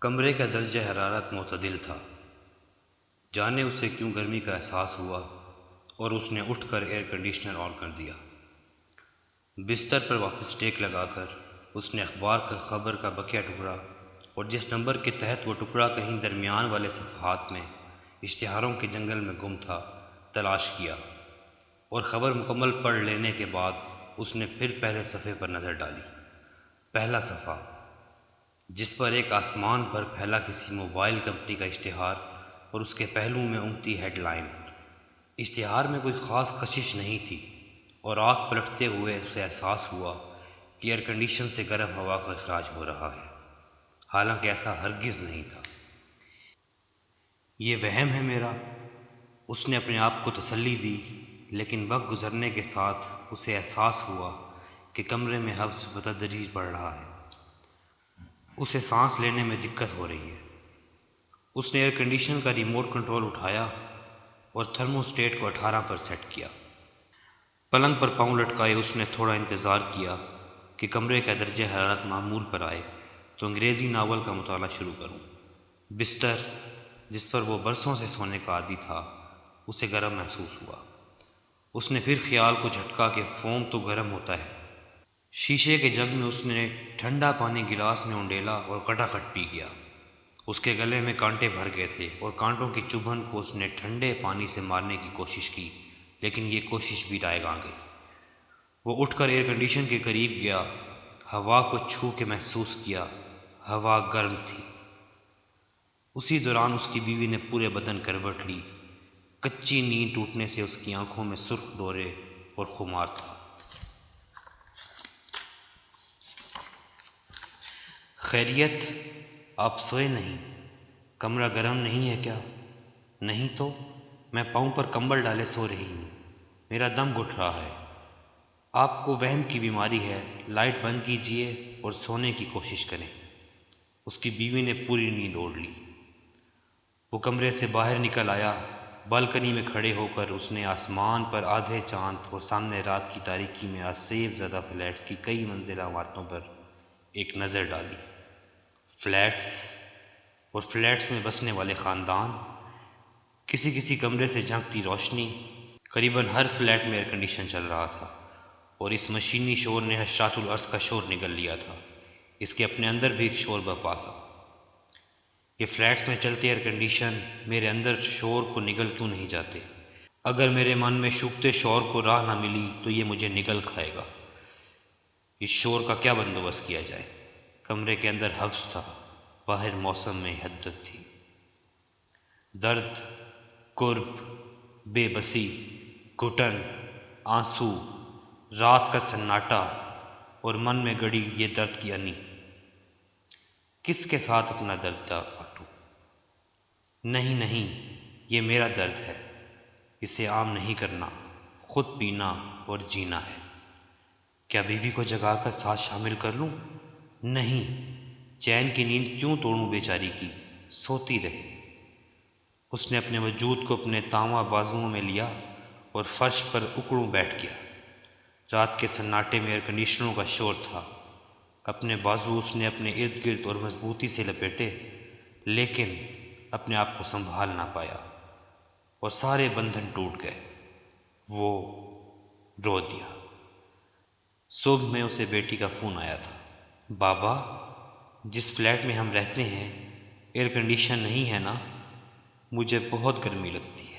کمرے کا درجہ حرارت معتدل تھا۔ جانے اسے کیوں گرمی کا احساس ہوا اور اس نے اٹھ کر ایئر کنڈیشنر آن کر دیا۔ بستر پر واپس ٹیک لگا کر اس نے اخبار کا خبر کا بقیہ ٹکڑا اور جس نمبر کے تحت وہ ٹکڑا کہیں درمیان والے صفحات میں اشتہاروں کے جنگل میں گم تھا تلاش کیا، اور خبر مکمل پڑھ لینے کے بعد اس نے پھر پہلے صفحے پر نظر ڈالی۔ پہلا صفحہ، جس پر ایک آسمان پر پھیلا کسی موبائل کمپنی کا اشتہار اور اس کے پہلو میں اونتی ہیڈ لائن۔ اشتہار میں کوئی خاص کشش نہیں تھی اور آنکھ پلٹتے ہوئے اسے احساس ہوا کہ ایئر کنڈیشن سے گرم ہوا کا اخراج ہو رہا ہے، حالانکہ ایسا ہرگز نہیں تھا۔ یہ وہم ہے میرا، اس نے اپنے آپ کو تسلی دی، لیکن وقت گزرنے کے ساتھ اسے احساس ہوا کہ کمرے میں حبس بتدریج بڑھ رہا ہے، اسے سانس لینے میں دقت ہو رہی ہے۔ اس نے ایئر کنڈیشن کا ریموٹ کنٹرول اٹھایا اور تھرموسٹیٹ کو 18 پر سیٹ کیا۔ پلنگ پر پاؤں لٹکائے اس نے تھوڑا انتظار کیا کہ کمرے کا درجہ حرارت معمول پر آئے تو انگریزی ناول کا مطالعہ شروع کروں۔ بستر جس پر وہ برسوں سے سونے کا عادی تھا اسے گرم محسوس ہوا۔ اس نے پھر خیال کو جھٹکا کہ فوم تو گرم ہوتا ہے۔ شیشے کے جگ میں اس نے ٹھنڈا پانی گلاس میں انڈیلا اور کٹاکٹ پی گیا۔ اس کے گلے میں کانٹے بھر گئے تھے اور کانٹوں کی چبھن کو اس نے ٹھنڈے پانی سے مارنے کی کوشش کی، لیکن یہ کوشش بھی رائیگاں گئی۔ وہ اٹھ کر ایئر کنڈیشن کے قریب گیا، ہوا کو چھو کے محسوس کیا، ہوا گرم تھی۔ اسی دوران اس کی بیوی نے پورے بدن کروٹ لی۔ کچی نیند ٹوٹنے سے اس کی آنکھوں میں سرخ دورے اور خمار تھا۔ خیریت، آپ سوئے نہیں؟ کمرہ گرم نہیں ہے کیا؟ نہیں تو میں پاؤں پر کمبل ڈالے سو رہی ہوں، میرا دم گھٹ رہا ہے۔ آپ کو وہم کی بیماری ہے، لائٹ بند کیجیے اور سونے کی کوشش کریں۔ اس کی بیوی نے پوری نیند اوڑھ لی۔ وہ کمرے سے باہر نکل آیا۔ بالکنی میں کھڑے ہو کر اس نے آسمان پر آدھے چاند اور سامنے رات کی تاریکی میں آسیب زدہ فلیٹس کی کئی منزلہ عمارتوں پر ایک نظر ڈالی۔ فلیٹس اور فلیٹس میں بسنے والے خاندان، کسی کسی کمرے سے جھانکتی روشنی۔ قریباً ہر فلیٹ میں ایئر کنڈیشن چل رہا تھا اور اس مشینی شور نے حشرات الارض کا شور نگل لیا تھا۔ اس کے اپنے اندر بھی ایک شور برپا تھا۔ یہ فلیٹس میں چلتے ایئر کنڈیشن میرے اندر شور کو نگل کیوں نہیں جاتے؟ اگر میرے من میں شوکتے شور کو راہ نہ ملی تو یہ مجھے نگل کھائے گا۔ اس شور کا کیا بندوبست کیا جائے؟ کمرے کے اندر حبس تھا، باہر موسم میں حدت تھی۔ درد، کرب، بے بسی، گھٹن، آنسو، رات کا سناٹا اور من میں گڑی یہ درد کی انی۔ کس کے ساتھ اپنا درد بانٹوں؟ نہیں نہیں، یہ میرا درد ہے، اسے عام نہیں کرنا، خود پینا اور جینا ہے۔ کیا بیوی کو جگا کر ساتھ شامل کر لوں؟ نہیں، چین کی نیند کیوں توڑوں بیچاری کی، سوتی رہے۔ اس نے اپنے وجود کو اپنے تانوا بازوؤں میں لیا اور فرش پر اکڑوں بیٹھ گیا۔ رات کے سناٹے میں ایئر کنڈیشنروں کا شور تھا۔ اپنے بازو اس نے اپنے ارد گرد اور مضبوطی سے لپیٹے، لیکن اپنے آپ کو سنبھال نہ پایا اور سارے بندھن ٹوٹ گئے۔ وہ رو دیا۔ صبح میں اسے بیٹی کا فون آیا تھا۔ بابا، جس فلیٹ میں ہم رہتے ہیں ایئر کنڈیشن نہیں ہے نا؟ مجھے بہت گرمی لگتی ہے۔